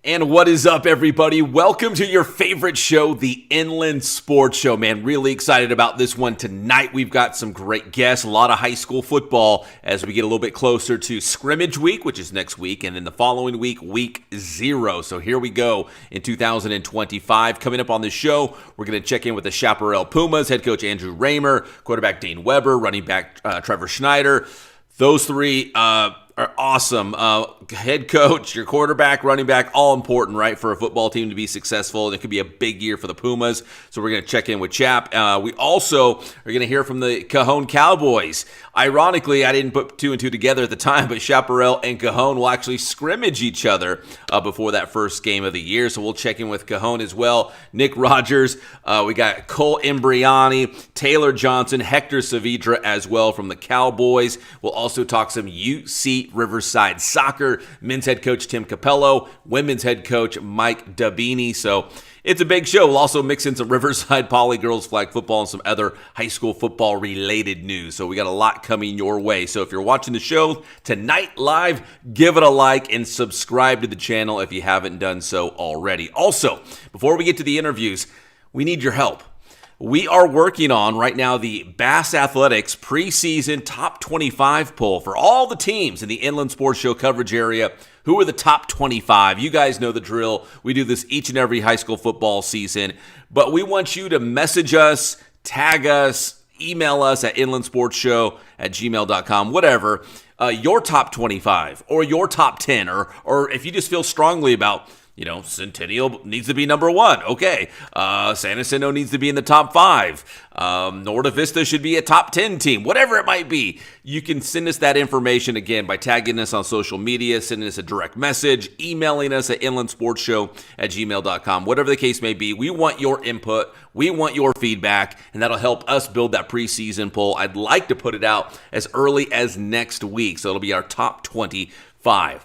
And what is up, everybody? Welcome to your favorite show, the Inland Sports Show. Man, really excited about this one tonight. We've got some great guests, a lot of high school football as we get a little bit closer to scrimmage week, which is next week, and then the following week, week 0. So here we go in 2025. Coming up on the show, we're going to check in with the Chaparral Pumas, head coach Andrew Raymer, quarterback Dane Weber, running back Trevor Schneider. Those three are awesome. Head coach, your quarterback, running back, all important, right, for a football team to be successful. And it could be a big year for the Pumas. So we're going to check in with Chap. We also are going to hear from the Cajon Cowboys. Ironically, I didn't put two and two together at the time, but Chaparral and Cajon will actually scrimmage each other before that first game of the year. So we'll check in with Cajon as well. Nick Rogers. We got Cole Imbriani, Taylor Johnson, Hector Saavedra as well from the Cowboys. We'll also talk some UC Riverside soccer. Men's head coach Tim Cupello, women's head coach Mike Dibbini. So it's a big show. We'll also mix in some Riverside Poly girls flag football and some other high school football related news. So we got a lot coming your way. So if you're watching the show tonight live, give it a like and subscribe to the channel if you haven't done so already. Also, before we get to the interviews, we need your help. We are working on right now the Bass Athletics preseason top 25 poll for all the teams in the Inland Sports Show coverage area. Who are the top 25? You guys know the drill. We do this each and every high school football season. But we want you to message us, tag us, email us at inlandsportshow@gmail.com, whatever. Your top 25 or your top 10 or if you just feel strongly about, Centennial needs to be number 1. Okay. San Jacinto needs to be in the top 5. Norte Vista should be a top 10 team. Whatever it might be, you can send us that information again by tagging us on social media, sending us a direct message, emailing us at inlandsportshow@gmail.com. Whatever the case may be, we want your input. We want your feedback, and that'll help us build that preseason poll. I'd like to put it out as early as next week, so it'll be our top 25.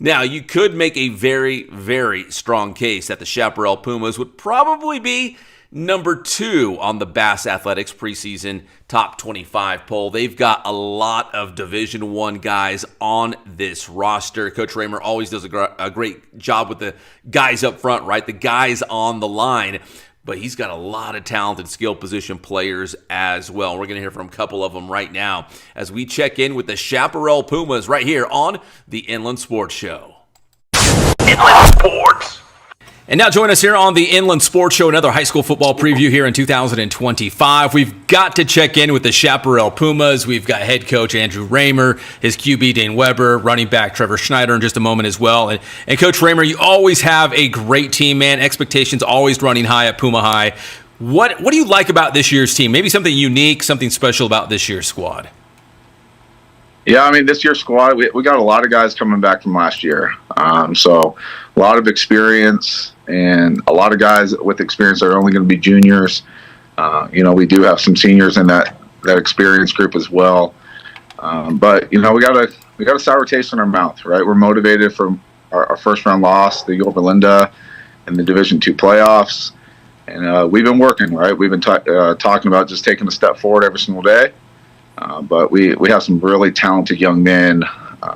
Now, you could make a very, very strong case that the Chaparral Pumas would probably be number 2 on the Bass Athletics preseason top 25 poll. They've got a lot of Division I guys on this roster. Coach Raymer always does a great job with the guys up front, right? The guys on the line. But he's got a lot of talented skill position players as well. We're going to hear from a couple of them right now as we check in with the Chaparral Pumas right here on the Inland Sports Show. Inland Sports. And now join us here on the Inland Sports Show, another high school football preview here in 2025. We've got to check in with the Chaparral Pumas. We've got head coach Andrew Raymer, his QB Dane Weber, running back Trevor Schneider in just a moment as well. And Coach Raymer, you always have a great team, man. Expectations always running high at Puma High. What do you like about this year's team? Maybe something unique, something special about this year's squad? Yeah, this year's squad, we got a lot of guys coming back from last year. So a lot of experience and a lot of guys with experience are only going to be juniors. We do have some seniors in that experience group as well. But we got a sour taste in our mouth, right? We're motivated from our first round loss, the Yorba Linda, in the Division II playoffs. And we've been working, right? We've been talking about just taking a step forward every single day. But we have some really talented young men,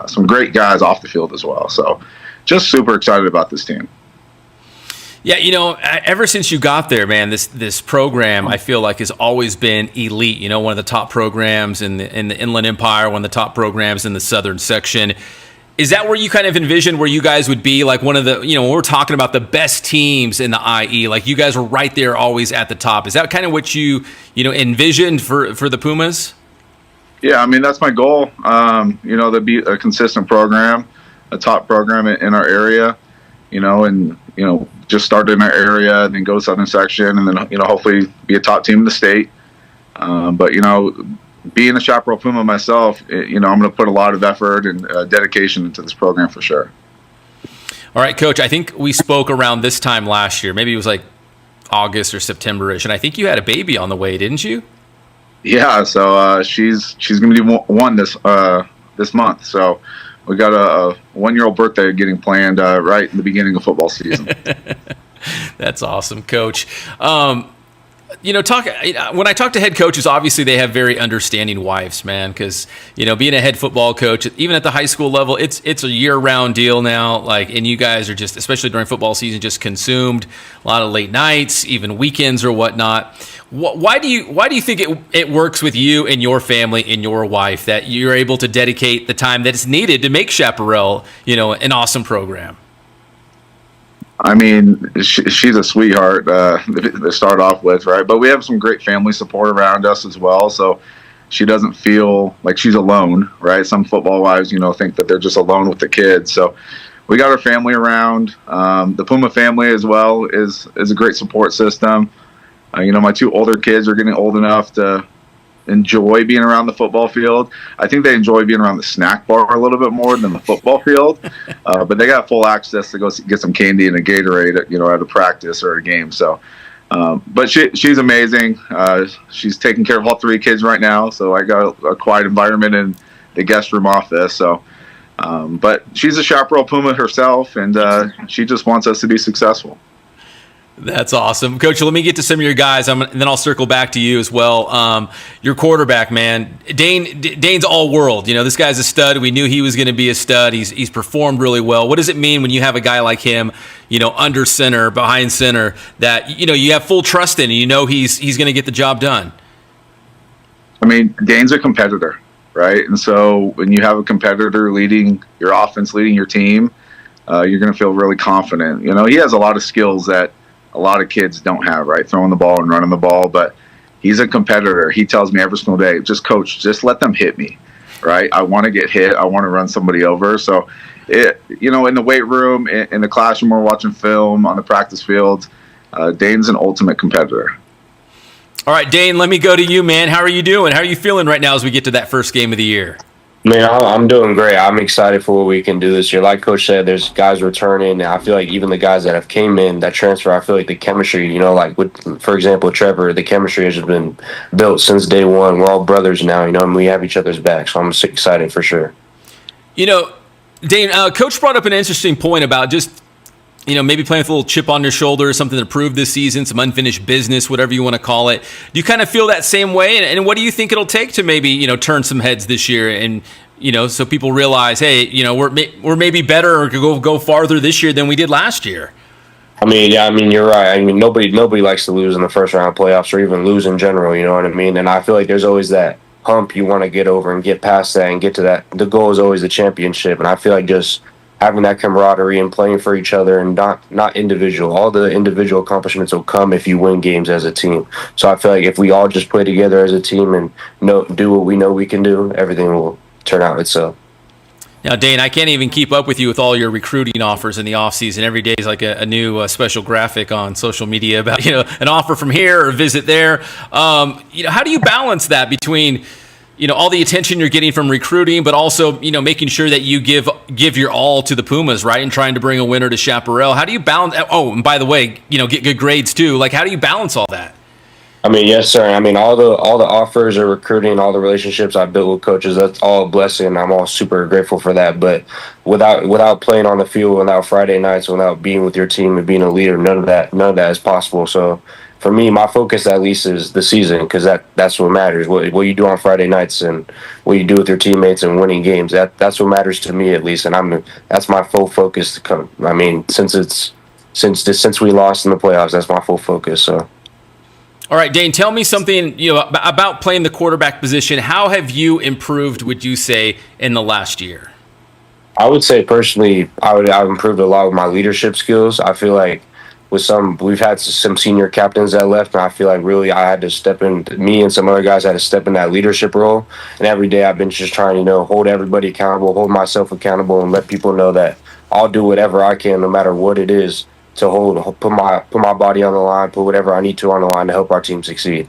some great guys off the field as well. So just super excited about this team. Yeah, ever since you got there, man, this program I feel like has always been elite. One of the top programs in the Inland Empire, one of the top programs in the Southern section. Is that where you kind of envisioned where you guys would be, like one of the, when we're talking about the best teams in the IE, like you guys were right there always at the top? Is that kind of what you envisioned for the Pumas? Yeah, I mean, that's my goal. To be a consistent program, a top program in our area, and just start in our area and then go to Southern section and then, hopefully be a top team in the state. But being a Chaparral Puma myself, I'm going to put a lot of effort and dedication into this program for sure. All right, Coach, I think we spoke around this time last year. Maybe it was like August or September-ish, and I think you had a baby on the way, didn't you? Yeah, so she's going to be one this month. So we got a 1-year-old birthday getting planned right in the beginning of football season. That's awesome, Coach. When I talk to head coaches, obviously they have very understanding wives, man, because, being a head football coach, even at the high school level, it's a year-round deal now, and you guys are just, especially during football season, just consumed. A lot of late nights, even weekends or whatnot. Why do you think it works with you and your family and your wife that you're able to dedicate the time that is needed to make Chaparral, an awesome program? I mean, she's a sweetheart to start off with, right? But we have some great family support around us as well, so she doesn't feel like she's alone, right? Some football wives, think that they're just alone with the kids. So we got our family around. The Puma family as well is a great support system. My 2 older kids are getting old enough to enjoy being around the football field. I think they enjoy being around the snack bar a little bit more than the football field, but they got full access to go get some candy and a Gatorade at a practice or a game. So but she's amazing. She's taking care of all 3 kids right now, so I got a quiet environment in the guest room office. So but she's a Chaparral Puma herself, and she just wants us to be successful. That's awesome. Coach, let me get to some of your guys, and then I'll circle back to you as well. Your quarterback, man, Dane's all world. This guy's a stud. We knew he was going to be a stud. He's performed really well. What does it mean when you have a guy like him, under center, behind center, that, you have full trust in, and he's going to get the job done? I mean, Dane's a competitor, right? And so when you have a competitor leading your offense, leading your team, you're going to feel really confident. He has a lot of skills that a lot of kids don't have, right? Throwing the ball and running the ball, but he's a competitor. He tells me every single day, just let them hit me, right? I want to get hit. I want to run somebody over. So, in the weight room, in the classroom, we're watching film, on the practice field, Dane's an ultimate competitor. All right, Dane, let me go to you, man. How are you doing? How are you feeling right now as we get to that first game of the year? Man, I'm doing great. I'm excited for what we can do this year. Like Coach said, there's guys returning. And I feel like even the guys that have came in, that transfer, I feel like the chemistry, with, for example, Trevor, the chemistry has been built since day one. We're all brothers now, and we have each other's back. So I'm excited for sure. Dane, Coach brought up an interesting point about just, maybe playing with a little chip on your shoulder, something to prove this season, some unfinished business, whatever you want to call it. Do you kind of feel that same way? And what do you think it'll take to maybe, turn some heads this year and, so people realize, hey, we're maybe better or could go farther this year than we did last year? I mean, you're right. I mean, nobody likes to lose in the first round of playoffs or even lose in general, you know what I mean? And I feel like there's always that hump you want to get over and get past that and get to that. The goal is always the championship. And I feel like just having that camaraderie and playing for each other and not individual. All the individual accomplishments will come if you win games as a team. So I feel like if we all just play together as a team and do what we know we can do, everything will turn out itself. Now, Dane, I can't even keep up with you with all your recruiting offers in the offseason. Every day is like a new special graphic on social media about, an offer from here or a visit there. How do you balance that between, all the attention you're getting from recruiting, but also, making sure that you give your all to the Pumas, right? And trying to bring a winner to Chaparral. How do you balance? Oh, and by the way, get good grades too. Like, how do you balance all that? I mean, yes, sir. I mean, all the offers or recruiting, all the relationships I built with coaches, that's all a blessing. I'm all super grateful for that. But without playing on the field, without Friday nights, without being with your team and being a leader, none of that is possible. So for me, my focus at least is the season, because that's what matters. What you do on Friday nights and what you do with your teammates and winning games. That's what matters to me, at least, and that's my full focus to come. I mean, since we lost in the playoffs, that's my full focus. So. All right, Dane, tell me something about playing the quarterback position. How have you improved, would you say, in the last year? I would say personally, I've improved a lot with my leadership skills. I feel like we've had some senior captains that left, and I feel like really I had to step in. Me and some other guys had to step in that leadership role. And every day I've been just trying to, hold everybody accountable, hold myself accountable, and let people know that I'll do whatever I can, no matter what it is, to put my body on the line, put whatever I need to on the line to help our team succeed.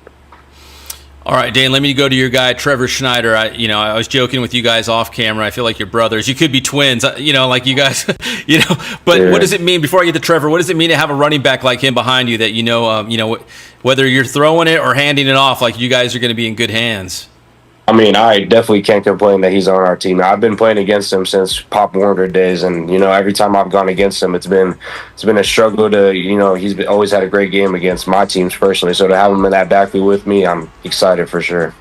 All right, Dane, let me go to your guy, Trevor Schneider. I was joking with you guys off camera. I feel like you're brothers. You could be twins, like you guys, But yeah. What does it mean, before I get to Trevor, what does it mean to have a running back like him behind you that, whether you're throwing it or handing it off, like you guys are going to be in good hands? I mean, I definitely can't complain that he's on our team. I've been playing against him since Pop Warner days, and every time I've gone against him, it's been a struggle to he's always had a great game against my teams personally. So to have him in that backfield with me, I'm excited for sure.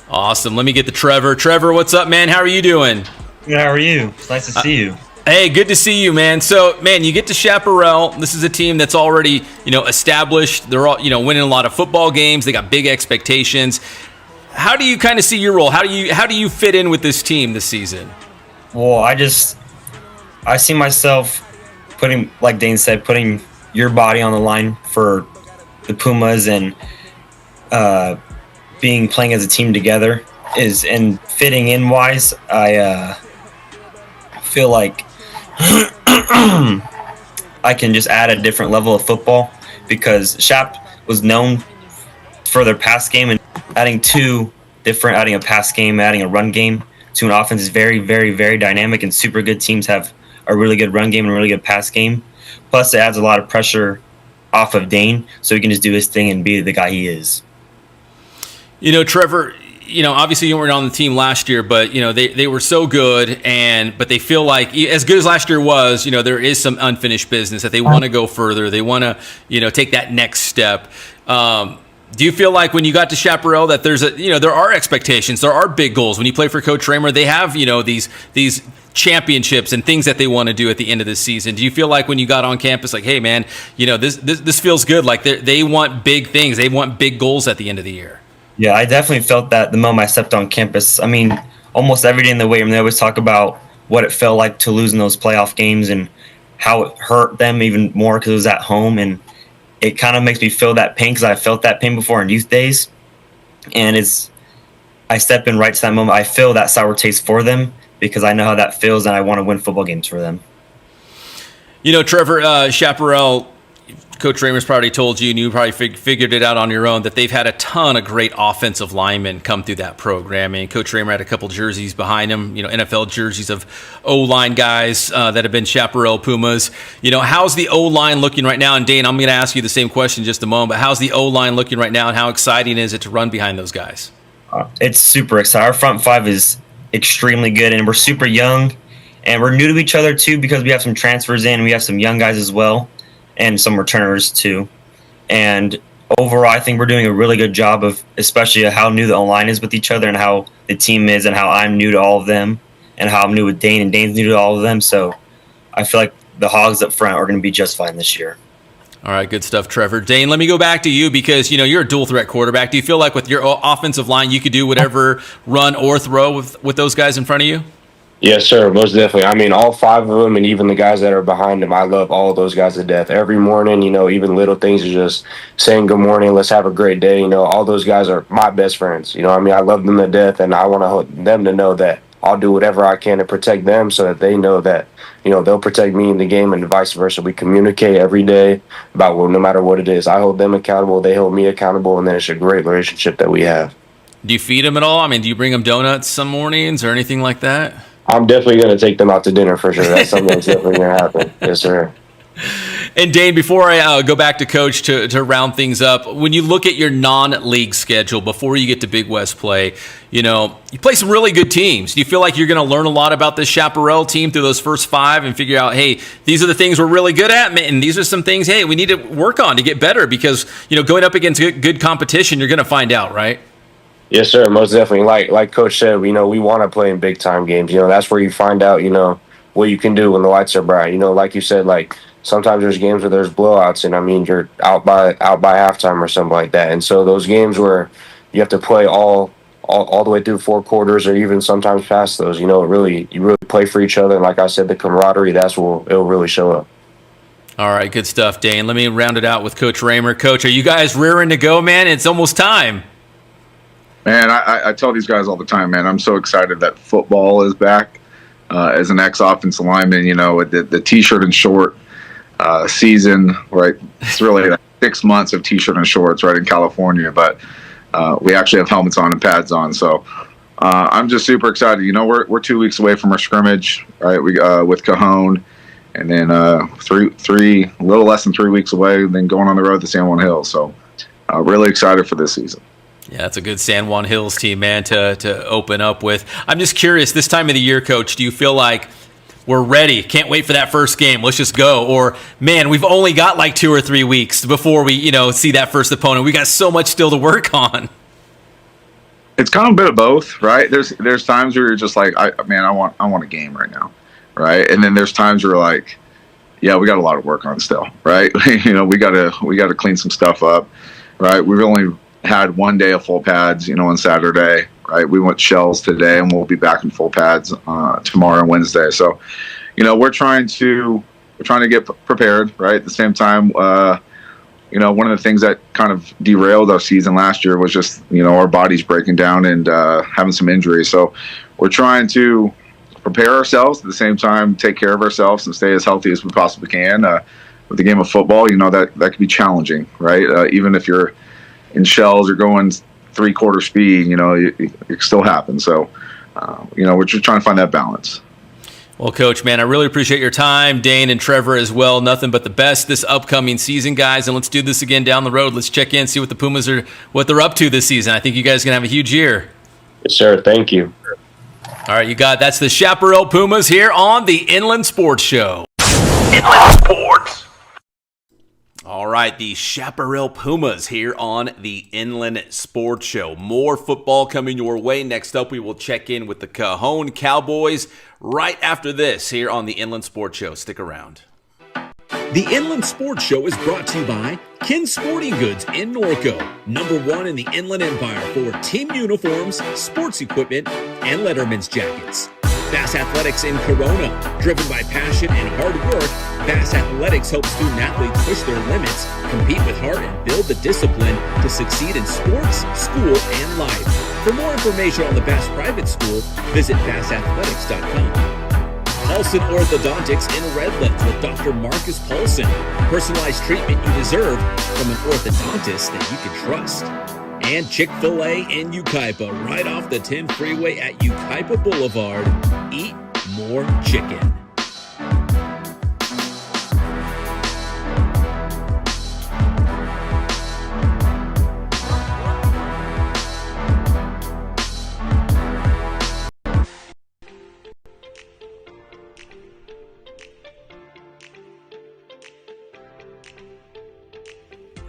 Awesome. Let me get to Trevor. Trevor, what's up, man? How are you doing? Good. How are you? It's nice to see you. Hey, good to see you, man. So, man, you get to Chaparral. This is a team that's already established. They're all winning a lot of football games. They got big expectations. How do you kind of see your role? How do you fit in with this team this season? Well, I see myself putting, like Dane said, putting your body on the line for the Pumas, and playing as a team together and fitting in wise. I feel like I can just add a different level of football, because Chap was known for their pass game, and adding a pass game, adding a run game to an offense is very, very, very dynamic, and super good teams have a really good run game and a really good pass game. Plus, it adds a lot of pressure off of Dane, so he can just do his thing and be the guy he is. Trevor, obviously you weren't on the team last year, but they were so good, but they feel like, as good as last year was, there is some unfinished business that they want to go further. They want to take that next step. Do you feel like when you got to Chaparral that there are expectations, there are big goals? When you play for Coach Raymer, they have these championships and things that they want to do at the end of this season. Do you feel like when you got on campus, like, hey man, this feels good? Like they want big things, they want big goals at the end of the year. Yeah, I definitely felt that the moment I stepped on campus. I mean, almost every day in the weight room, they always talk about what it felt like to lose in those playoff games and how it hurt them even more because it was at home, and it kind of makes me feel that pain because I felt that pain before in youth days. And I step in right to that moment. I feel that sour taste for them because I know how that feels, and I want to win football games for them. Trevor, Chaparral, Coach Raymer's probably told you, and you probably figured it out on your own, that they've had a ton of great offensive linemen come through that program. And Coach Raymer had a couple jerseys behind him, NFL jerseys of O-line guys that have been Chaparral Pumas. How's the O-line looking right now? And Dane, I'm going to ask you the same question in just a moment, but how's the O-line looking right now, and how exciting is it to run behind those guys? It's super exciting. Our front five is extremely good, and we're super young, and we're new to each other too because we have some transfers in. We have some young guys as well, and some returners too. And overall, I think we're doing a really good job of, especially how new the O-line is with each other, and how the team is, and how I'm new to all of them, and how I'm new with Dane, and Dane's new to all of them. So I feel like the Hogs up front are going to be just fine this year. All right, good stuff, Trevor. Dane, let me go back to you because, you're a dual threat quarterback. Do you feel like with your offensive line, you could do whatever run or throw with those guys in front of you? Yes, sir, most definitely. I mean, all five of them, and even the guys that are behind them, I love all of those guys to death. Every morning, even little things are just saying good morning, let's have a great day. All those guys are my best friends. I love them to death, and I want them to know that I'll do whatever I can to protect them so that they know that, they'll protect me in the game and vice versa. We communicate every day about no matter what it is. I hold them accountable, they hold me accountable, and then it's a great relationship that we have. Do you feed them at all? I mean, do you bring them donuts some mornings or anything like that? I'm definitely going to take them out to dinner for sure. That's something that's definitely going to happen. Yes, sir. And Dane, before I go back to Coach to round things up, when you look at your non-league schedule before you get to Big West play, you play some really good teams. Do you feel like you're going to learn a lot about this Chaparral team through those first 5 and figure out, hey, these are the things we're really good at, and these are some things, hey, we need to work on to get better because, going up against good competition, you're going to find out, right? Yes, sir. Most definitely. Like Coach said, we want to play in big time games. That's where you find out, what you can do when the lights are bright. Like you said, like sometimes there's games where there's blowouts, and you're out by halftime or something like that. And so those games where you have to play all the way through 4 quarters, or even sometimes past those, you really play for each other. And like I said, the camaraderie, that's where it'll really show up. All right, good stuff, Dane. Let me round it out with Coach Raymer. Coach, are you guys rearing to go, man? It's almost time. Man, I tell these guys all the time, man, I'm so excited that football is back. As an ex-offensive lineman, the T-shirt and short season, right? It's really like 6 months of T-shirt and shorts, right, in California. But we actually have helmets on and pads on. So I'm just super excited. We're 2 weeks away from our scrimmage, right? We with Cajon, and then a little less than 3 weeks away, then going on the road to San Juan Hills. So really excited for this season. Yeah, that's a good San Juan Hills team, man, to open up with. I'm just curious, this time of the year, Coach, do you feel like we're ready? Can't wait for that first game. Let's just go. Or, man, we've only got like 2 or 3 weeks before we, see that first opponent. We got so much still to work on. It's kind of a bit of both, right? There's times where you're just like, I want a game right now, right? And then there's times where you're like, yeah, we got a lot of work on still, right? We gotta clean some stuff up, right? We've only had 1 day of full pads, on Saturday, right? We went shells today, and we'll be back in full pads tomorrow and Wednesday. So, we're trying to get prepared, right? At the same time, one of the things that kind of derailed our season last year was just, our bodies breaking down and having some injuries. So we're trying to prepare ourselves, at the same time take care of ourselves and stay as healthy as we possibly can. With the game of football, that can be challenging, right? Even if you're in shells or going 3/4 speed, it still happens. So, we're just trying to find that balance. Well, Coach, man, I really appreciate your time. Dane and Trevor as well. Nothing but the best this upcoming season, guys. And let's do this again down the road. Let's check in, see what the Pumas what they're up to this season. I think you guys are going to have a huge year. Yes, sir. Thank you. All right, you got that's the Chaparral Pumas here on the Inland Sports Show. Inland Sports. All right, the Chaparral Pumas here on the Inland Sports Show. More football coming your way. Next up, we will check in with the Cajon Cowboys right after this here on the Inland Sports Show. Stick around. The Inland Sports Show is brought to you by Kin Sporting Goods in Norco, #1 in the Inland Empire for team uniforms, sports equipment, and Letterman's jackets. Bass Athletics in Corona, driven by passion and hard work, Bass Athletics helps student athletes push their limits, compete with heart, and build the discipline to succeed in sports, school, and life. For more information on the Bass Private School, visit bassathletics.com. Paulson Orthodontics in Redlands with Dr. Marcus Paulson. Personalized treatment you deserve from an orthodontist that you can trust. And Chick-fil-A in Yucaipa, right off the 10 freeway at Yucaipa Boulevard. Eat more chicken.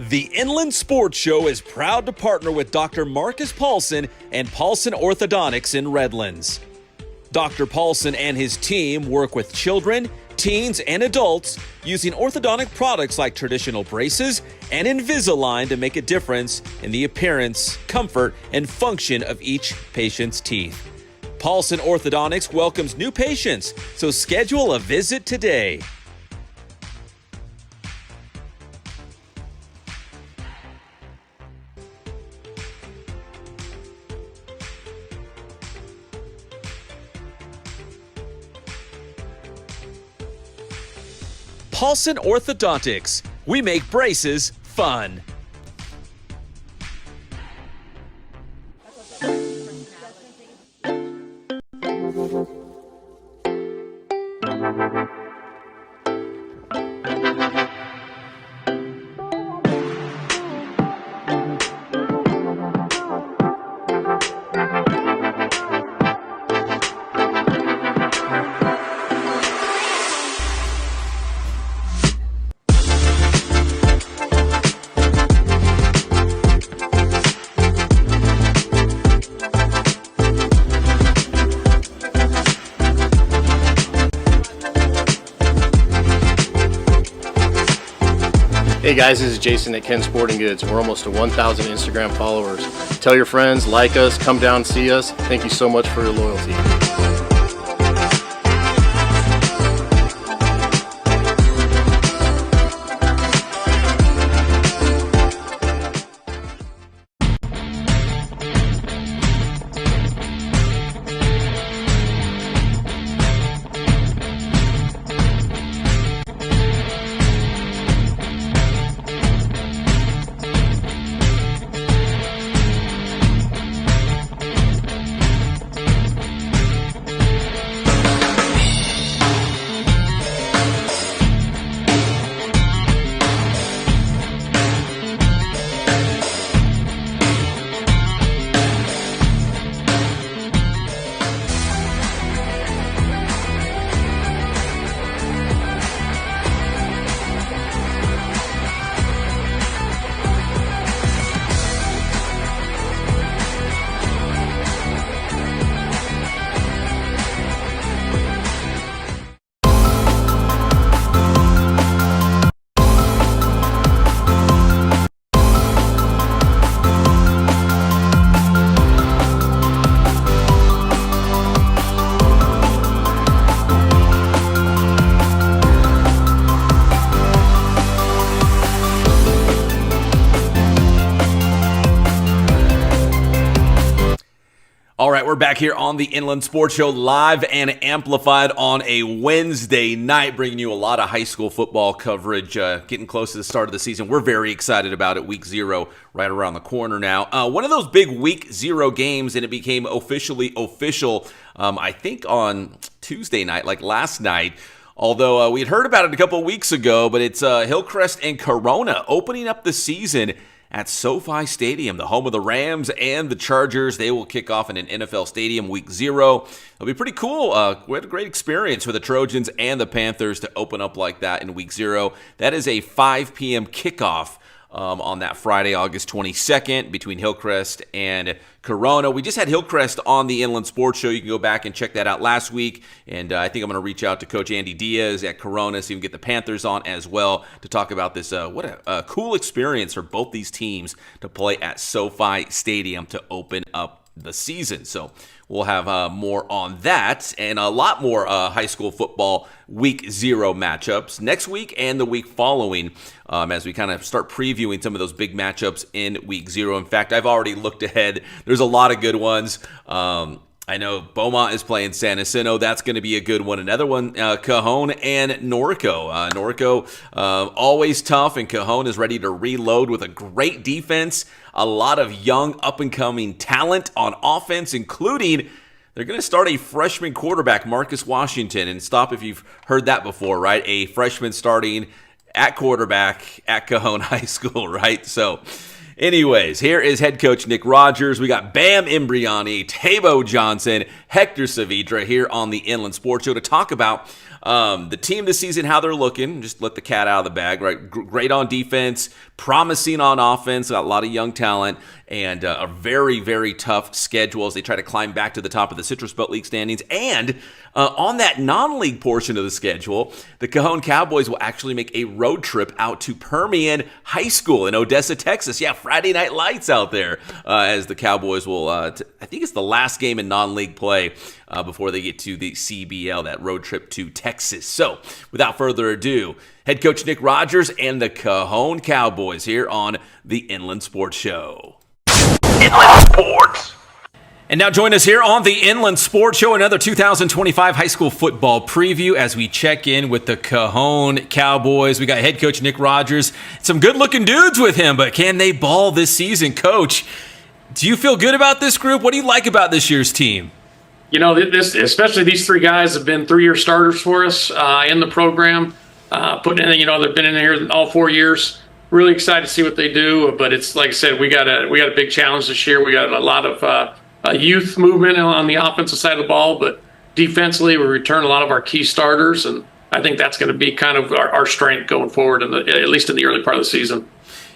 The Inland Sports Show is proud to partner with Dr. Marcus Paulson and Paulson Orthodontics in Redlands. Dr. Paulson and his team work with children, teens, and adults using orthodontic products like traditional braces and Invisalign to make a difference in the appearance, comfort, and function of each patient's teeth. Paulson Orthodontics welcomes new patients, so schedule a visit today. Paulson Orthodontics. We make braces fun. Hey guys, this is Jason at Ken Sporting Goods. We're almost to 1,000 Instagram followers. Tell your friends, like us, come down and see us. Thank you so much for your loyalty. All right, we're back here on the Inland Sports Show, live and amplified on a Wednesday night, bringing you a lot of high school football coverage, getting close to the start of the season. We're very excited about it. Week 0 right around the corner now. One of those big Week 0 games, and it became officially official, I think, on Tuesday night, like last night. Although we had heard about it a couple of weeks ago, but it's Hillcrest and Corona opening up the season at SoFi Stadium, the home of the Rams and the Chargers. They will kick off in an NFL stadium Week 0. It'll be pretty cool. We had a great experience for the Trojans and the Panthers to open up like that in Week 0. That is a 5 p.m. kickoff on that Friday, August 22nd, between Hillcrest and Corona. We just had Hillcrest on the Inland Sports Show. You can go back and check that out last week. And I think I'm going to reach out to Coach Andy Diaz at Corona so you can get the Panthers on as well to talk about this. What a cool experience for both these teams to play at SoFi Stadium to open up the season. So we'll have more on that and a lot more high school football Week 0 matchups next week and the week following as we kind of start previewing some of those big matchups in Week 0. In fact, I've already looked ahead. There's a lot of good ones. I know Beaumont is playing San Jacinto. That's going to be a good one. Another one, Cajon and Norco. Norco, always tough, and Cajon is ready to reload with a great defense. A lot of young, up-and-coming talent on offense, including they're going to start a freshman quarterback, Marcus Washington. And stop if you've heard that before, right? A freshman starting at quarterback at Cajon High School, right? So anyways, here is head coach Nick Rogers. We got Bam Imbriani, Taybo Johnson, Hector Saavedra here on the Inland Sports Show to talk about the team this season, how they're looking. Just let the cat out of the bag, right? Great on defense, promising on offense, got a lot of young talent, and a very, very tough schedule as they try to climb back to the top of the Citrus Belt League standings. And on that non-league portion of the schedule, the Cajon Cowboys will actually make a road trip out to Permian High School in Odessa, Texas. Yeah, Friday night lights out there as the Cowboys will, I think it's the last game in non-league play before they get to the CBL, that road trip to Texas. So without further ado, head coach Nick Rogers and the Cajon Cowboys here on the Inland Sports Show. Inland Sports. And now join us here on the Inland Sports Show, another 2025 high school football preview as we check in with the Cajon Cowboys. We got head coach Nick Rogers. Some good-looking dudes with him, but can they ball this season? Coach, do you feel good about this group? What do you like about this year's team? You know, especially these three guys have been 3-year starters for us in the program. Putting in, they've been in here all 4 years. Really excited to see what they do, but it's like I said, we got a big challenge this year. We got a lot of youth movement on the offensive side of the ball, but defensively, we return a lot of our key starters, and I think that's going to be kind of our strength going forward, at least in the early part of the season.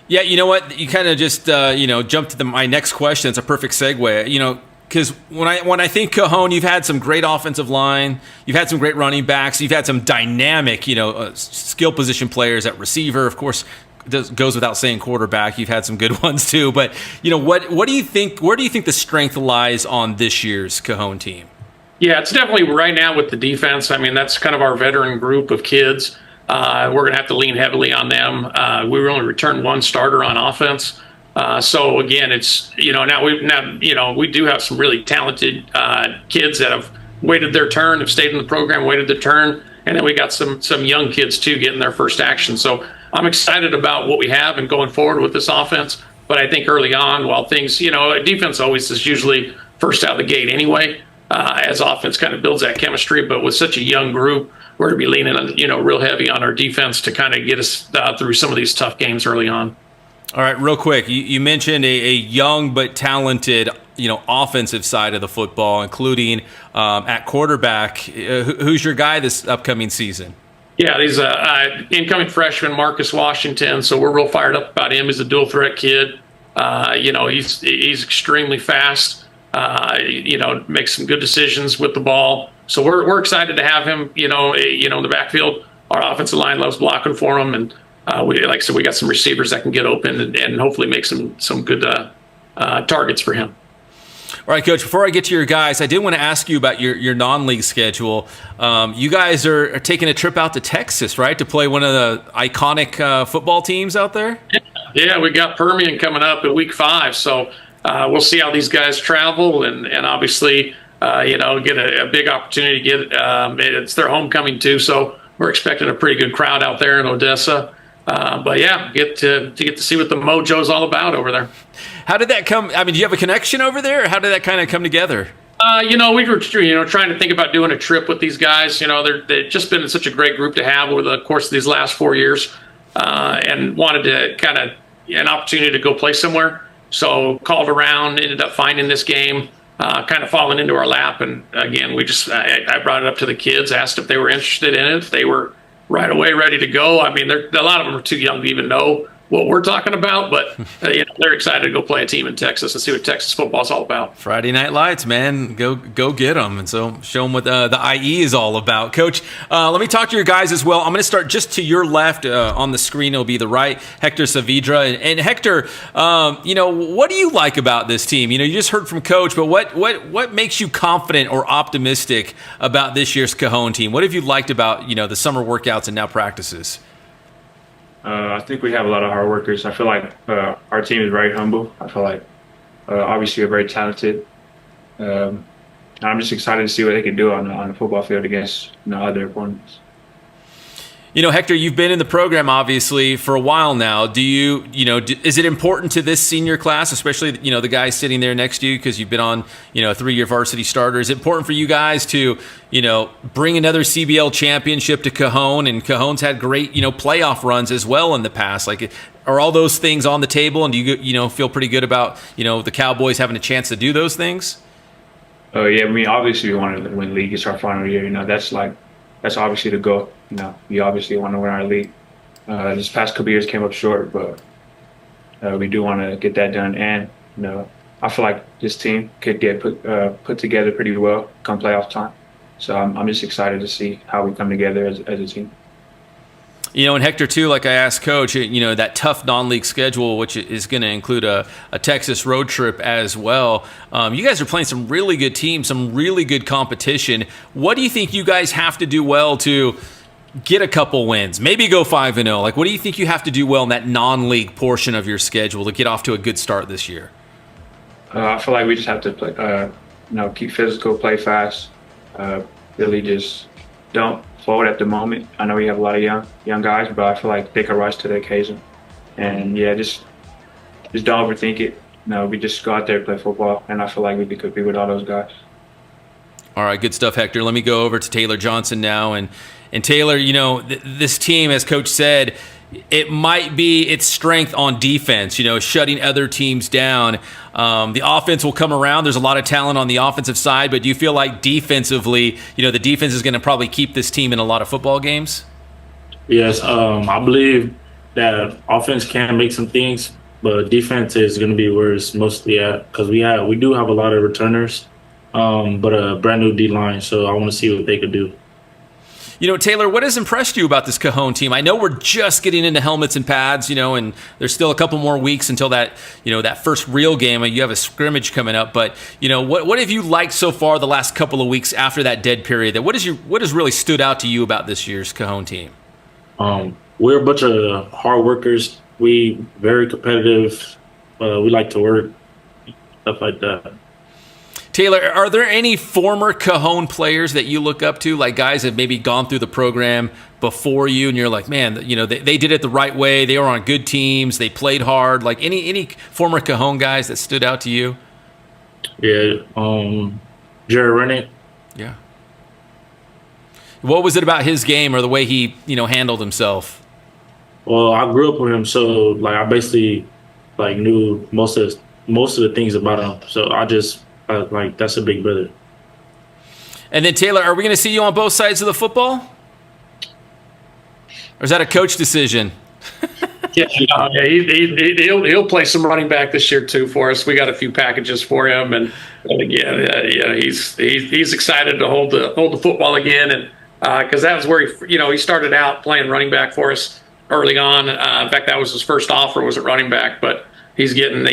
Yeah, you know what? You kind of just jumped to my next question. It's a perfect segue. Because when I think Cajon, you've had some great offensive line, you've had some great running backs, you've had some dynamic, skill position players at receiver. Of course, goes without saying quarterback. You've had some good ones too, but what do you think? Where do you think the strength lies on this year's Cajon team? Yeah, it's definitely right now with the defense. I mean, that's kind of our veteran group of kids. We're going to have to lean heavily on them. We only returned one starter on offense. So again, it's, now we do have some really talented kids that have waited their turn, have stayed in the program, waited their turn. And then we got some young kids too getting their first action. So I'm excited about what we have and going forward with this offense. But I think early on, while things, defense always is usually first out of the gate anyway, as offense kind of builds that chemistry. But with such a young group, we're going to be leaning on, real heavy on our defense to kind of get us through some of these tough games early on. All right, real quick, you mentioned a young but talented, offensive side of the football, including at quarterback. Who's your guy this upcoming season? Yeah, he's incoming freshman, Marcus Washington. So we're real fired up about him. He's a dual threat kid. He's extremely fast. Makes some good decisions with the ball. So we're excited to have him. In the backfield. Our offensive line loves blocking for him, and we got some receivers that can get open and hopefully make some good targets for him. All right, Coach, before I get to your guys, I did want to ask you about your non-league schedule. You guys are taking a trip out to Texas, right, to play one of the iconic football teams out there? Yeah, we got Permian coming up in week 5, so we'll see how these guys travel and obviously, get a big opportunity to get it's their homecoming too, so we're expecting a pretty good crowd out there in Odessa. But yeah, get to see what the mojo's all about over there. How did that come? I mean, do you have a connection over there, or how did that kind of come together? We were trying to think about doing a trip with these guys. They've just been such a great group to have over the course of these last 4 years, and wanted to kind of an opportunity to go play somewhere. So called around, ended up finding this game, kind of falling into our lap. And again, I brought it up to the kids, asked if they were interested in it. If they were right away ready to go. I mean, a lot of them are too young to even know what we're talking about, but they're excited to go play a team in Texas and see what Texas football is all about. Friday Night Lights, man, go get them, and so show them what the IE is all about. Coach, let me talk to your guys as well. I'm going to start just to your left on the screen. It'll be the right, Hector Saavedra, and Hector. What do you like about this team? You just heard from Coach, but what makes you confident or optimistic about this year's Cajon team? What have you liked about the summer workouts and now practices? I think we have a lot of hard workers. I feel like our team is very humble. I feel like obviously we're very talented. I'm just excited to see what they can do on the football field against other opponents. Hector, you've been in the program obviously for a while now. Do you, is it important to this senior class, especially the guys sitting there next to you, because you've been on a 3-year varsity starter? Is it important for you guys to bring another CBL championship to Cajon? And Cajon's had great playoff runs as well in the past. Like, are all those things on the table? And do you feel pretty good about the Cowboys having a chance to do those things? Oh yeah, I mean obviously we want to win league. It's our final year. That's obviously the goal. We obviously want to win our league. This past couple years came up short, but we do want to get that done. And I feel like this team could get put together pretty well come playoff time. So I'm just excited to see how we come together as a team. And Hector too, like I asked Coach, that tough non-league schedule, which is going to include a Texas road trip as well. You guys are playing some really good teams, some really good competition. What do you think you guys have to do well to get a couple wins, maybe go 5-0? Like, what do you think you have to do well in that non-league portion of your schedule to get off to a good start this year? I feel like we just have to play, keep physical, play fast, really just don't forward at the moment. I know we have a lot of young guys, but I feel like they can rise to the occasion. And yeah, just don't overthink it. We just go out there and play football, and I feel like we could compete with all those guys. All right, good stuff, Hector. Let me go over to Taylor Johnson now. And Taylor, this team, as Coach said, it might be its strength on defense, shutting other teams down. The offense will come around. There's a lot of talent on the offensive side, but do you feel like defensively, the defense is going to probably keep this team in a lot of football games? Yes, I believe that offense can make some things, but defense is going to be where it's mostly at, because we do have a lot of returners, but a brand new D-line, so I want to see what they could do. Taylor, what has impressed you about this Cajon team? I know we're just getting into helmets and pads, and there's still a couple more weeks until that, that first real game. You have a scrimmage coming up, but what have you liked so far the last couple of weeks after that dead period? What has really stood out to you about this year's Cajon team? We're a bunch of hard workers. We very competitive. We like to work, stuff like that. Taylor, are there any former Cajon players that you look up to, like guys that have maybe gone through the program before you, and you're like, man, they did it the right way. They were on good teams. They played hard. Like any former Cajon guys that stood out to you? Yeah, Jared Rennick. Yeah. What was it about his game or the way he, handled himself? Well, I grew up with him, so I basically knew most of the things about him. So I just that's a big brother. And then Taylor, are we going to see you on both sides of the football? Or is that a coach decision? Yeah, he'll play some running back this year too for us. We got a few packages for him, and again, he's excited to hold the football again, and because that was where he started out playing running back for us early on. In fact, that was his first offer, was at running back, but he's getting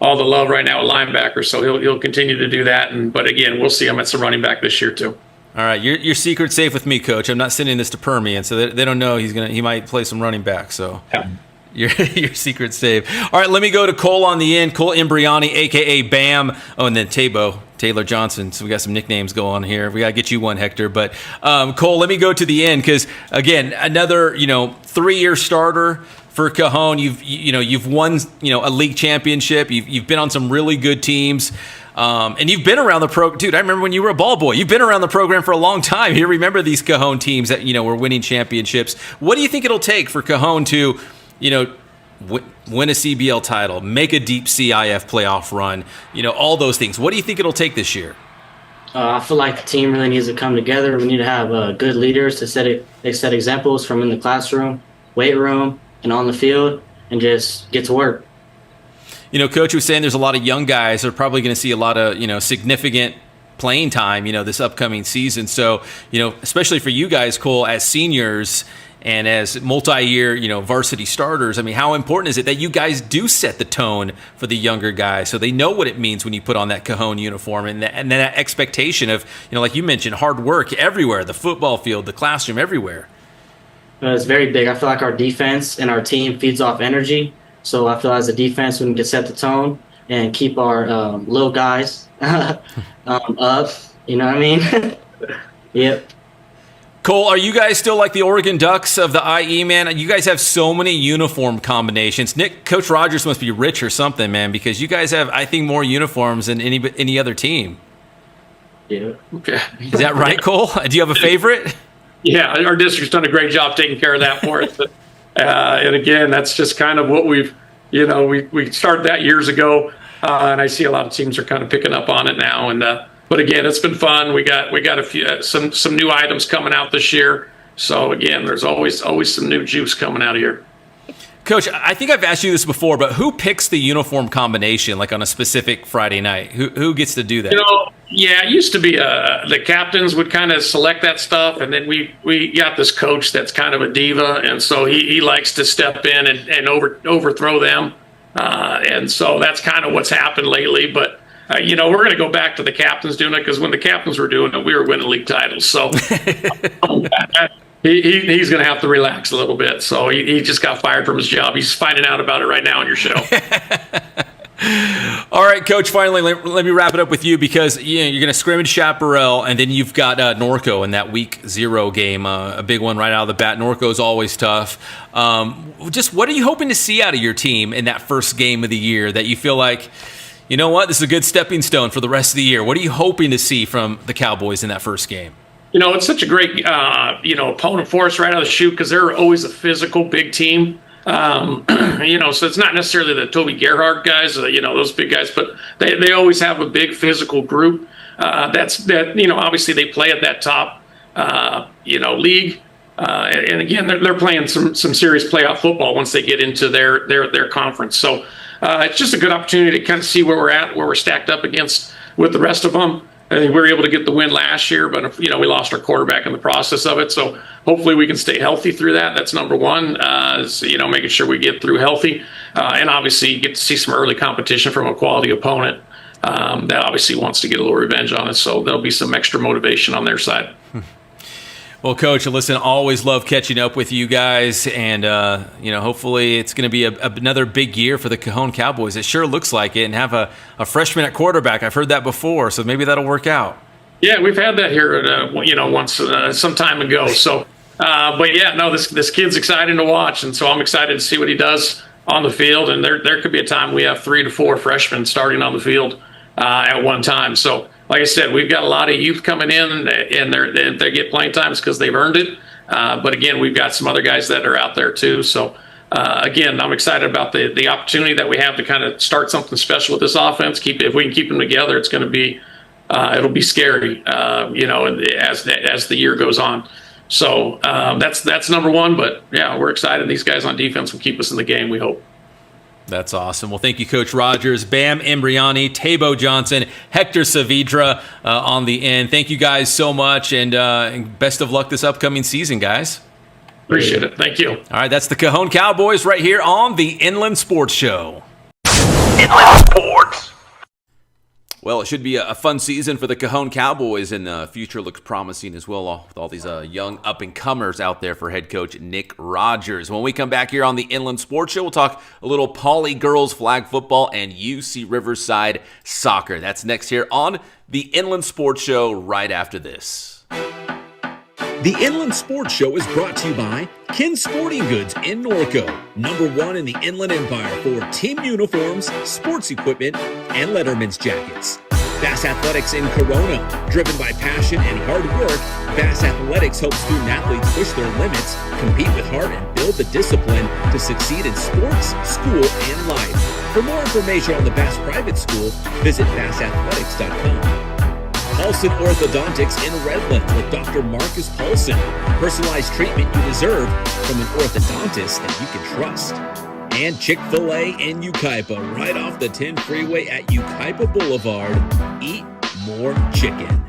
all the love right now at linebacker, so he'll continue to do that. But again, we'll see him at some running back this year too. All right, your secret's safe with me, Coach. I'm not sending this to Permian, so they don't know he might play some running back. So yeah. Your secret's safe. All right, let me go to Cole on the end. Cole Imbriani, a.k.a. Bam. Oh, and then Taybo, Taylor Johnson. So we got some nicknames going on here. We got to get you one, Hector. But, Cole, let me go to the end because, again, another, 3-year starter for Cajon. You've won, a league championship. You've been on some really good teams. And you've been around the program. Dude, I remember when you were a ball boy. You've been around the program for a long time. You remember these Cajon teams that, were winning championships. What do you think it'll take for Cajon to win a CBL title, make a deep CIF playoff run, all those things? What do you think it'll take this year? I feel like the team really needs to come together. We need to have good leaders to set examples from in the classroom, weight room, and on the field, and just get to work. Coach was saying there's a lot of young guys that are probably going to see a lot of, significant playing time, this upcoming season. So, especially for you guys, Cole, as seniors and as multi-year, varsity starters, I mean, how important is it that you guys do set the tone for the younger guys so they know what it means when you put on that Cajon uniform and that expectation of, like you mentioned, hard work everywhere, the football field, the classroom, everywhere? It's very big. I feel like our defense and our team feeds off energy. So I feel as a defense, we need to set the tone and keep our little guys up. You know what I mean? Yep. Cole, are you guys still like the Oregon Ducks of the IE, man? You guys have so many uniform combinations. Coach Rogers must be rich or something, man, because you guys have, I think, more uniforms than any other team. Yeah. Okay. Is that right, Cole? Do you have a favorite? Yeah, our district's done a great job taking care of that for us. But, and again, that's just kind of what we started that years ago, and I see a lot of teams are kind of picking up on it now. And but again, it's been fun. We got a few some new items coming out this year. So again, there's always some new juice coming out of here. Coach, I think I've asked you this before, but who picks the uniform combination, like on a specific Friday night? Who gets to do that? Yeah, it used to be the captains would kind of select that stuff, and then we got this coach that's kind of a diva, and so he likes to step in and overthrow them, and so that's kind of what's happened lately. But we're going to go back to the captains doing it, because when the captains were doing it, we were winning league titles. So he's going to have to relax a little bit. So he just got fired from his job. He's finding out about it right now on your show. All right, Coach, finally, let me wrap it up with you, because you're going to scrimmage Chaparral, and then you've got Norco in that week 0 game, a big one right out of the bat. Norco's always tough. Just what are you hoping to see out of your team in that first game of the year that you feel like, you know what, this is a good stepping stone for the rest of the year? What are you hoping to see from the Cowboys in that first game? It's such a great, opponent for us right out of the chute, because they're always a physical, big team. So it's not necessarily the Toby Gerhardt guys, those big guys, but they always have a big physical group. Obviously they play at that top, league. And again, they're playing some serious playoff football once they get into their conference. So it's just a good opportunity to kind of see where we're at, where we're stacked up against with the rest of them. I think we were able to get the win last year, but we lost our quarterback in the process of it. So hopefully we can stay healthy through that. That's number one. Making sure we get through healthy, and obviously get to see some early competition from a quality opponent that obviously wants to get a little revenge on us. So there'll be some extra motivation on their side. Well, Coach, listen, always love catching up with you guys, and hopefully it's going to be another big year for the Cajon Cowboys. It sure looks like it, and have a freshman at quarterback. I've heard that before, so maybe that'll work out. Yeah, we've had that here, once some time ago. So, this kid's exciting to watch, and so I'm excited to see what he does on the field. And there could be a time we have 3 to 4 freshmen starting on the field at one time. So, like I said, we've got a lot of youth coming in, and they get playing times because they've earned it. But again, we've got some other guys that are out there too. So again, I'm excited about the opportunity that we have to kind of start something special with this offense. If we can keep them together, it's going to be it'll be scary, as the year goes on. So that's number one. But yeah, we're excited. These guys on defense will keep us in the game, we hope. That's awesome. Well, thank you, Coach Rogers, Bam Imbriani, Taybo Johnson, Hector Saavedra on the end. Thank you guys so much, and best of luck this upcoming season, guys. Appreciate it. Thank you. All right, that's the Cajon Cowboys right here on the Inland Sports Show. Inland Sports. Well, it should be a fun season for the Cajon Cowboys, and the future looks promising as well with all these young up-and-comers out there for head coach Nick Rogers. When we come back here on the Inland Sports Show, we'll talk a little Poly girls flag football and UC Riverside soccer. That's next here on the Inland Sports Show right after this. The Inland Sports Show is brought to you by Kin Sporting Goods in Norco, #1 in the Inland Empire for team uniforms, sports equipment, and Letterman's jackets. Bass Athletics in Corona, driven by passion and hard work, Bass Athletics helps student athletes push their limits, compete with heart, and build the discipline to succeed in sports, school, and life. For more information on the Bass Private School, visit bassathletics.com. Paulson Orthodontics in Redlands with Dr. Marcus Paulson. Personalized treatment you deserve from an orthodontist that you can trust. And Chick-fil-A in Yucaipa, right off the 10 freeway at Yucaipa Boulevard. Eat more chicken.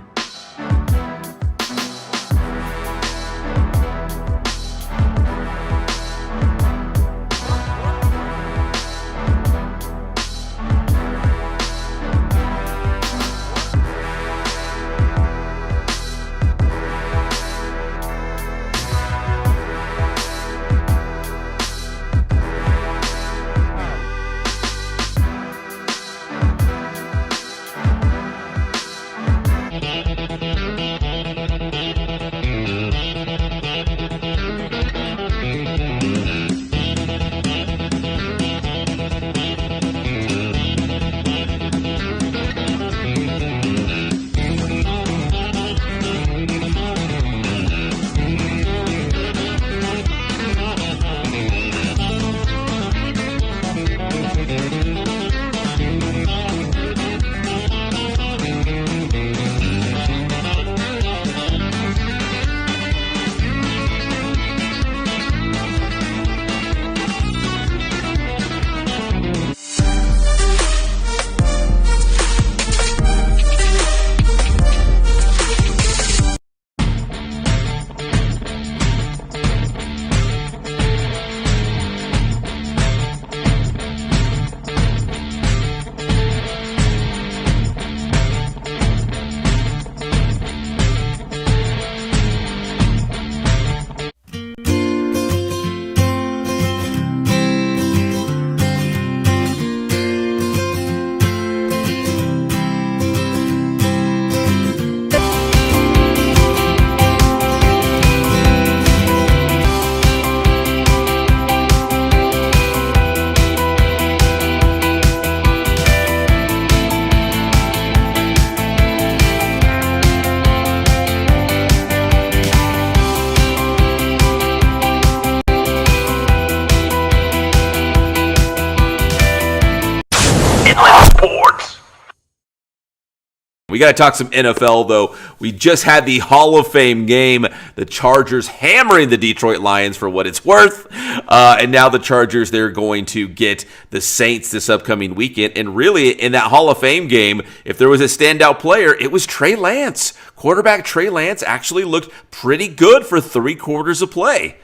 We got to talk some NFL, though. We just had the Hall of Fame game. The Chargers hammering the Detroit Lions for what it's worth. And now the Chargers, they're going to get the Saints this upcoming weekend. And really, in that Hall of Fame game, if there was a standout player, it was Trey Lance. Quarterback Trey Lance actually looked pretty good for 3 quarters of play.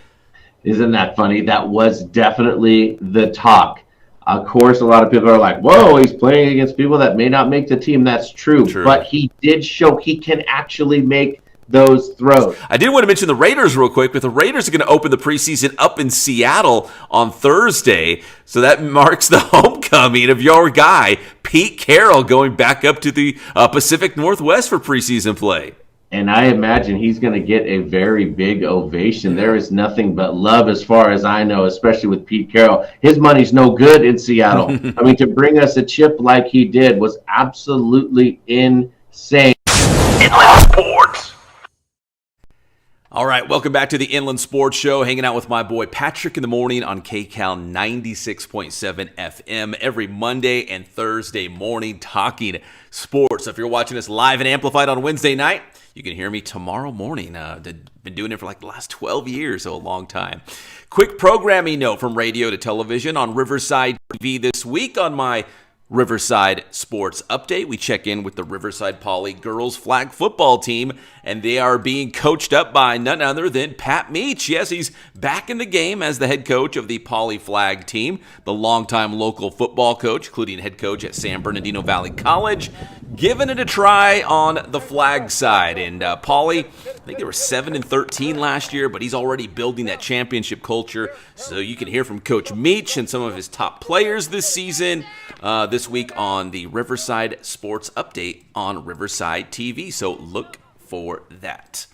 Isn't that funny? That was definitely the talk. Of course, a lot of people are like, whoa, he's playing against people that may not make the team. That's true. But he did show he can actually make those throws. I did want to mention the Raiders real quick, but the Raiders are going to open the preseason up in Seattle on Thursday. So that marks the homecoming of your guy, Pete Carroll, going back up to the Pacific Northwest for preseason play. And I imagine he's going to get a very big ovation. There is nothing but love as far as I know, especially with Pete Carroll. His money's no good in Seattle. I mean, to bring us a chip like he did was absolutely insane. Inland Sports. All right, welcome back to the Inland Sports Show. Hanging out with my boy Patrick in the morning on KCAL 96.7 FM every Monday and Thursday morning talking sports. So if you're watching us live and amplified on Wednesday night, you can hear me tomorrow morning. Been doing it for like the last 12 years, so a long time. Quick programming note from radio to television on Riverside TV this week on my Riverside Sports Update. We check in with the Riverside Poly girls flag football team, and they are being coached up by none other than Pat Meach. Yes, he's back in the game as the head coach of the Poly flag team, the longtime local football coach, including head coach at San Bernardino Valley College, giving it a try on the flag side. And Poly, I think they were 7-13 last year, but he's already building that championship culture. So you can hear from Coach Meach and some of his top players this season. This week on the Riverside Sports Update on Riverside TV. So look for that.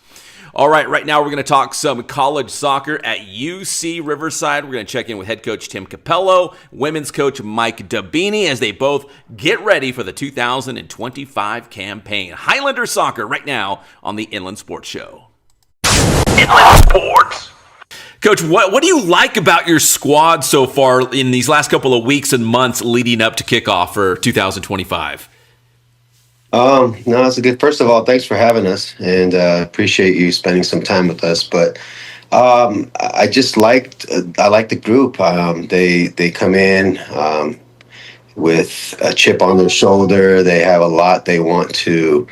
All right now we're going to talk some college soccer at UC Riverside. We're going to check in with head coach Tim Cupello, women's coach Mike Dibbini as they both get ready for the 2025 campaign. Highlander soccer right now on the Inland Sports Show. Inland Sports. Coach, what do you like about your squad so far in these last couple of weeks and months leading up to kickoff for 2025? No, it's a good. First of all, thanks for having us, and appreciate you spending some time with us. But I just liked the group. They come in with a chip on their shoulder. They have a lot they want to,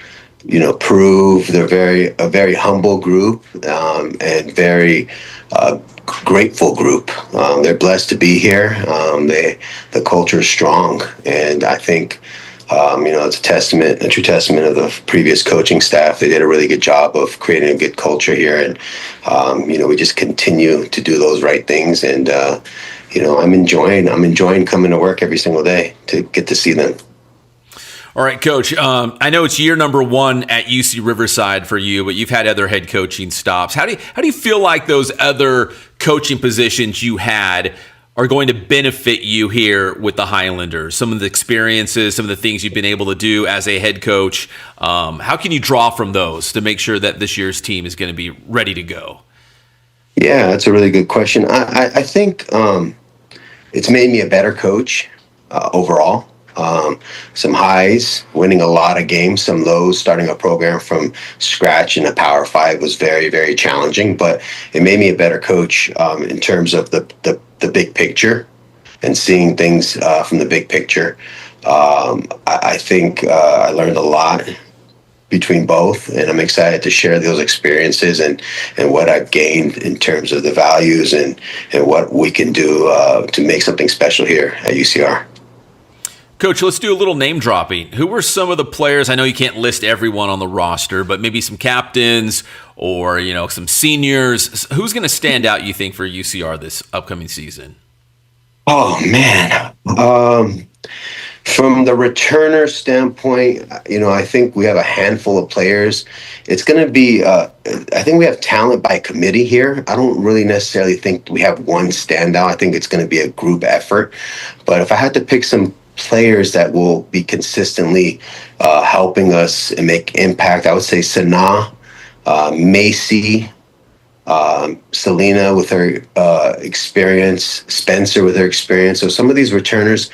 prove. They're a very humble group and very grateful group. They're blessed to be here. The culture is strong, and I think it's a true testament of the previous coaching staff. They did a really good job of creating a good culture here, and we just continue to do those right things. And I'm enjoying coming to work every single day to get to see them. All right, Coach, I know it's year number 1 at UC Riverside for you, but you've had other head coaching stops. How do you feel like those other coaching positions you had are going to benefit you here with the Highlanders? Some of the experiences, some of the things you've been able to do as a head coach. How can you draw from those to make sure that this year's team is going to be ready to go? Yeah, that's a really good question. I think it's made me a better coach overall. Some highs, winning a lot of games, some lows, starting a program from scratch in a Power 5 was very, very challenging, but it made me a better coach in terms of the big picture and seeing things from the big picture. I think I learned a lot between both, and I'm excited to share those experiences and what I've gained in terms of the values and what we can do to make something special here at UCR. Coach, let's do a little name dropping. Who were some of the players? I know you can't list everyone on the roster, but maybe some captains or, some seniors. Who's going to stand out, you think, for UCR this upcoming season? Oh, man. From the returner standpoint, I think we have a handful of players. It's going to be, I think we have talent by committee here. I don't really necessarily think we have one standout. I think it's going to be a group effort. But if I had to pick some players that will be consistently helping us and make impact, I would say Sanaa, Macy, Selena with her experience, Spencer with her experience. So some of these returners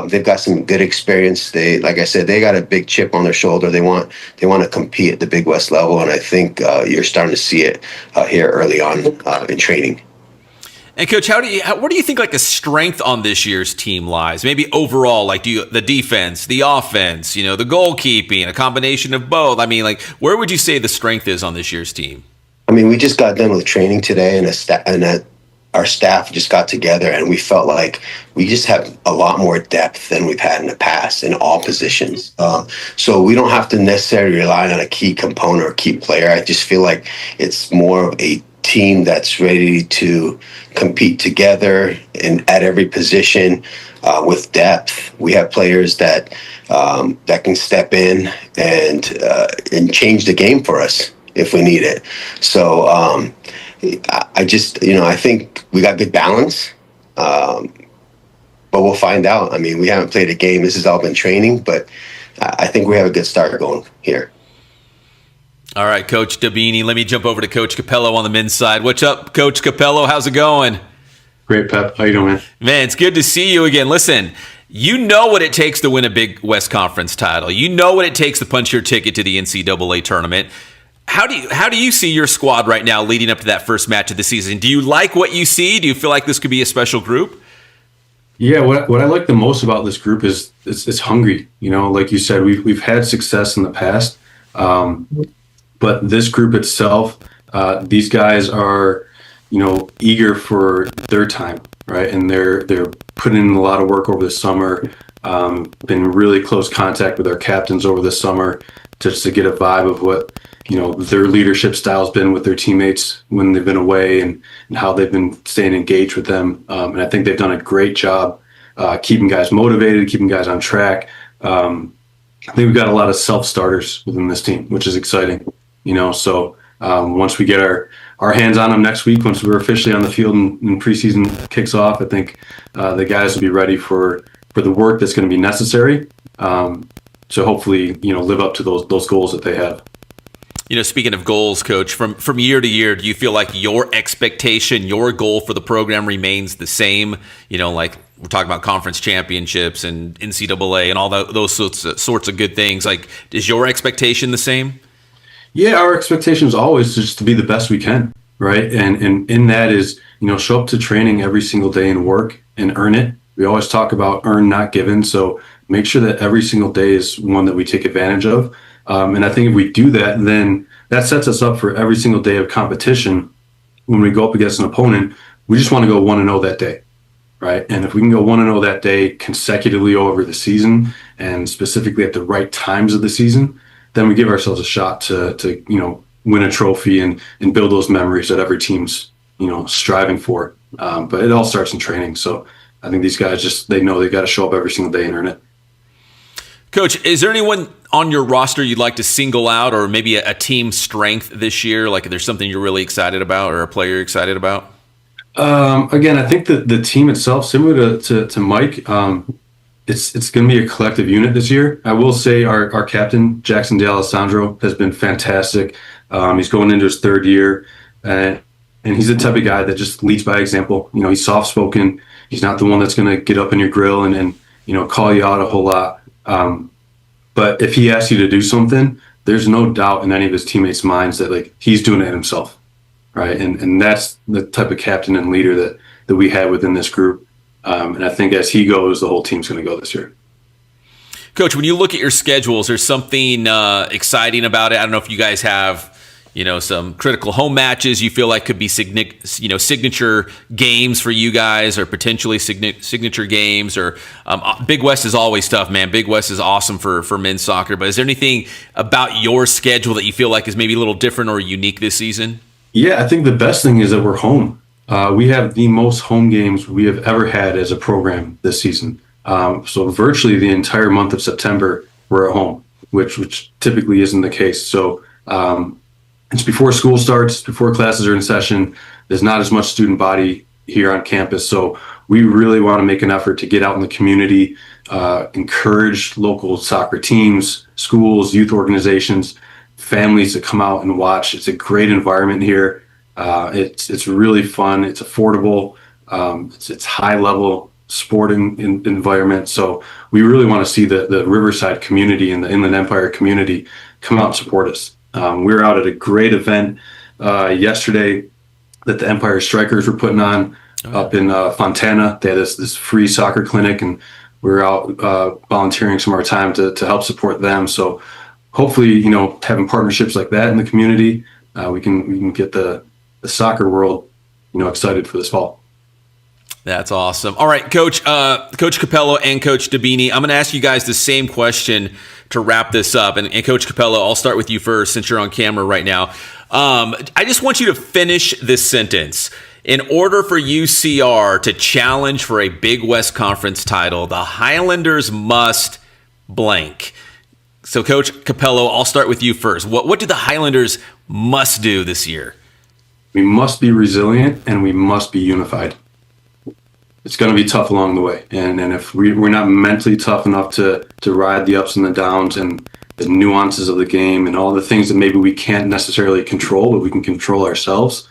They've got some good experience. They, like I said, they got a big chip on their shoulder. They want to compete at the Big West level, and I think you're starting to see it here early on in training. And Coach, where do you think like a strength on this year's team lies? Maybe overall, like the defense, the offense, the goalkeeping, a combination of both. I mean, like where would you say the strength is on this year's team? I mean, we just got done with training today, and our staff just got together, and we felt like we just have a lot more depth than we've had in the past in all positions. So we don't have to necessarily rely on a key component or key player. I just feel like it's more of a team that's ready to compete together and at every position with depth. We have players that can step in and change the game for us if we need it. So I just, I think we got good balance, but we'll find out. I mean, we haven't played a game. This has all been training, but I think we have a good start going here. All right, Coach Dibbini, let me jump over to Coach Cupello on the men's side. What's up, Coach Cupello? How's it going? Great, Pep. How you doing, man? Man, it's good to see you again. Listen, you know what it takes to win a Big West Conference title. You know what it takes to punch your ticket to the NCAA tournament. How do you see your squad right now leading up to that first match of the season? Do you like what you see? Do you feel like this could be a special group? Yeah, what I like the most about this group is it's hungry. Like you said, we've had success in the past. But this group itself, these guys are, eager for their time, right? And they're putting in a lot of work over the summer. Been really close contact with our captains over the summer just to get a vibe of what, their leadership style's been with their teammates when they've been away and how they've been staying engaged with them. And I think they've done a great job keeping guys motivated, keeping guys on track. I think we've got a lot of self-starters within this team, which is exciting. So once we get our hands on them next week, once we're officially on the field and preseason kicks off, I think the guys will be ready for the work that's going to be necessary to hopefully, live up to those goals that they have. Speaking of goals, Coach, from year to year, do you feel like your expectation, your goal for the program remains the same? Like we're talking about conference championships and NCAA and all those sorts of good things. Like, is your expectation the same? Yeah, our expectation is always just to be the best we can, right? And in that is, show up to training every single day and work and earn it. We always talk about earn, not given. So make sure that every single day is one that we take advantage of. And I think if we do that, then that sets us up for every single day of competition. When we go up against an opponent, we just want to go 1-0 that day, right? And if we can go 1-0 that day consecutively over the season and specifically at the right times of the season, then we give ourselves a shot to win a trophy and build those memories that every team's striving for. But it all starts in training. So I think these guys they know they've got to show up every single day and earn it. Coach, is there anyone on your roster you'd like to single out, or maybe a team strength this year? Like if there's something you're really excited about or a player you're excited about? Again, I think that the team itself, similar to Mike, it's going to be a collective unit this year. I will say our captain, Jackson D'Alessandro, has been fantastic. He's going into his third year, and he's the type of guy that just leads by example. He's soft-spoken. He's not the one that's going to get up in your grill and call you out a whole lot. But if he asks you to do something, there's no doubt in any of his teammates' minds that he's doing it himself, right? And that's the type of captain and leader that we have within this group. And I think as he goes, the whole team's going to go this year. Coach, when you look at your schedules, there's something exciting about it. I don't know if you guys have, some critical home matches you feel like could be signature games for you guys, or potentially signature games. Or Big West is always tough, man. Big West is awesome for men's soccer. But is there anything about your schedule that you feel like is maybe a little different or unique this season? Yeah, I think the best thing is that we're home. We have the most home games we have ever had as a program this season. So virtually the entire month of September, we're at home, which typically isn't the case. So it's before school starts, before classes are in session. There's not as much student body here on campus. So we really want to make an effort to get out in the community, encourage local soccer teams, schools, youth organizations, families to come out and watch. It's a great environment here. It's really fun. It's affordable. It's high level sporting environment. So we really want to see the Riverside community and the Inland Empire community come out and support us. We were out at a great event yesterday that the Empire Strikers were putting on up in Fontana. They had this free soccer clinic, and we were out volunteering some of our time to help support them. So hopefully, having partnerships like that in the community, we can get the soccer world, excited for this fall. That's awesome. All right, Coach Cupello and Coach Dibbini, I'm going to ask you guys the same question to wrap this up. And Coach Cupello, I'll start with you first since you're on camera right now. I just want you to finish this sentence. In order for UCR to challenge for a Big West Conference title, the Highlanders must blank. So, Coach Cupello, I'll start with you first. What do the Highlanders must do this year? We must be resilient and we must be unified. It's going to be tough along the way. And if we're not mentally tough enough to ride the ups and the downs and the nuances of the game and all the things that maybe we can't necessarily control, but we can control ourselves,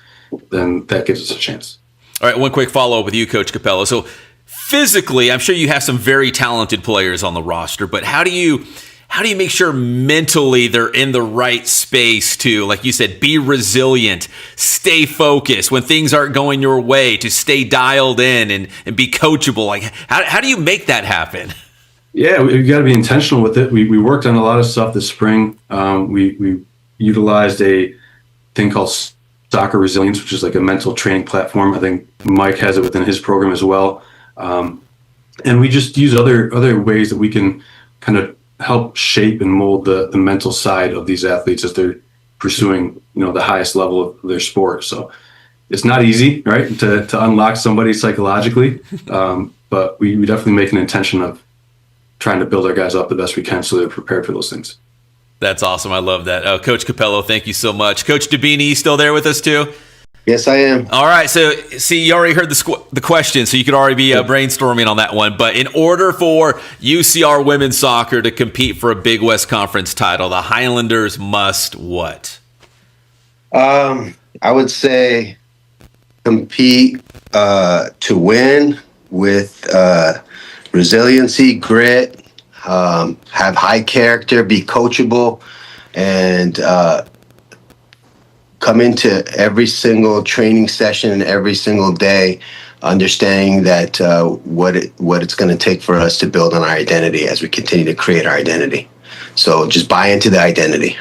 then that gives us a chance. All right, one quick follow-up with you, Coach Cupello. So physically, I'm sure you have some very talented players on the roster, but how do you make sure mentally they're in the right space to, like you said, be resilient, stay focused when things aren't going your way, to stay dialed in and be coachable? Like, how do you make that happen? Yeah, we've got to be intentional with it. We worked on a lot of stuff this spring. We utilized a thing called Soccer Resilience, which is like a mental training platform. I think Mike has it within his program as well. And we just use other ways that we can kind of help shape and mold the mental side of these athletes as they're pursuing, the highest level of their sport. So it's not easy, right, to unlock somebody psychologically. But we definitely make an intention of trying to build our guys up the best we can so they're prepared for those things. That's awesome. I love that. Coach Cupello, thank you so much. Coach Dibbini, still there with us too? Yes, I am. All right. So, see, you already heard the question, so you could already be brainstorming on that one. But in order for UCR women's soccer to compete for a Big West Conference title, the Highlanders must what? I would say compete to win with resiliency, grit, have high character, be coachable, and come into every single training session and every single day understanding that what it's going to take for us to build on our identity as we continue to create our identity. So just buy into the identity.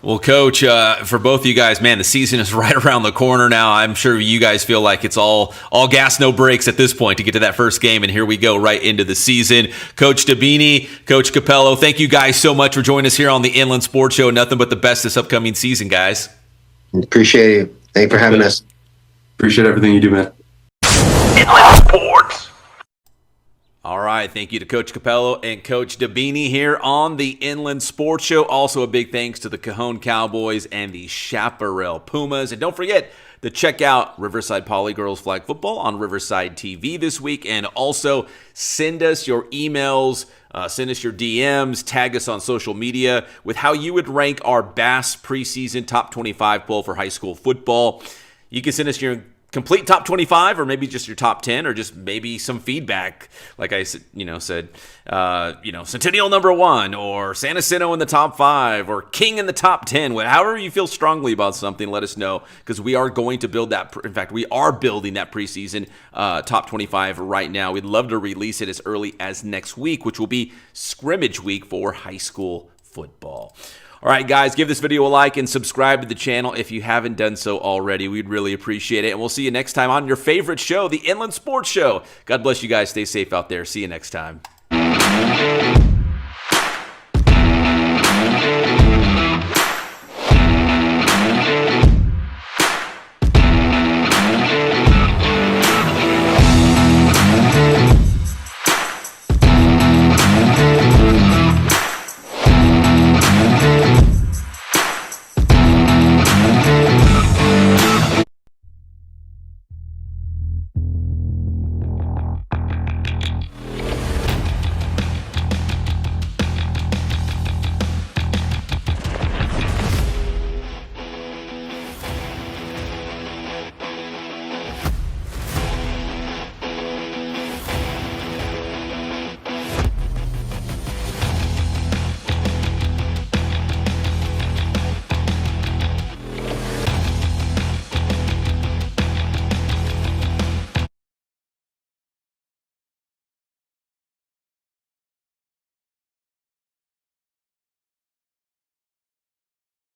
Well, Coach, for both of you guys, man, the season is right around the corner now. I'm sure you guys feel like it's all gas, no brakes at this point to get to that first game, and here we go right into the season. Coach Dibbini, Coach Cupello, thank you guys so much for joining us here on the Inland Sports Show. Nothing but the best this upcoming season, guys. Appreciate you. Thank you for having us. Appreciate everything you do, man. Inland Sports. All right, thank you to Coach Cupello and Coach Dibbini here on the Inland Sports Show. Also a big thanks to the Cajon Cowboys and the Chaparral Pumas. And don't forget to check out Riverside Poly Girls Flag Football on Riverside TV this week. And also send us your emails, send us your DMs, tag us on social media with how you would rank our Bass preseason top 25 poll for high school football. You can send us your complete top 25, or maybe just your top 10, or just maybe some feedback. Like I said, Centennial number 1, or San Jacinto in the top 5, or King in the top 10. However you feel strongly about something, let us know, because we are going to build that. In fact, we are building that preseason top 25 right now. We'd love to release it as early as next week, which will be scrimmage week for high school football. All right, guys, give this video a like and subscribe to the channel if you haven't done so already. We'd really appreciate it. And we'll see you next time on your favorite show, the Inland Sports Show. God bless you guys. Stay safe out there. See you next time.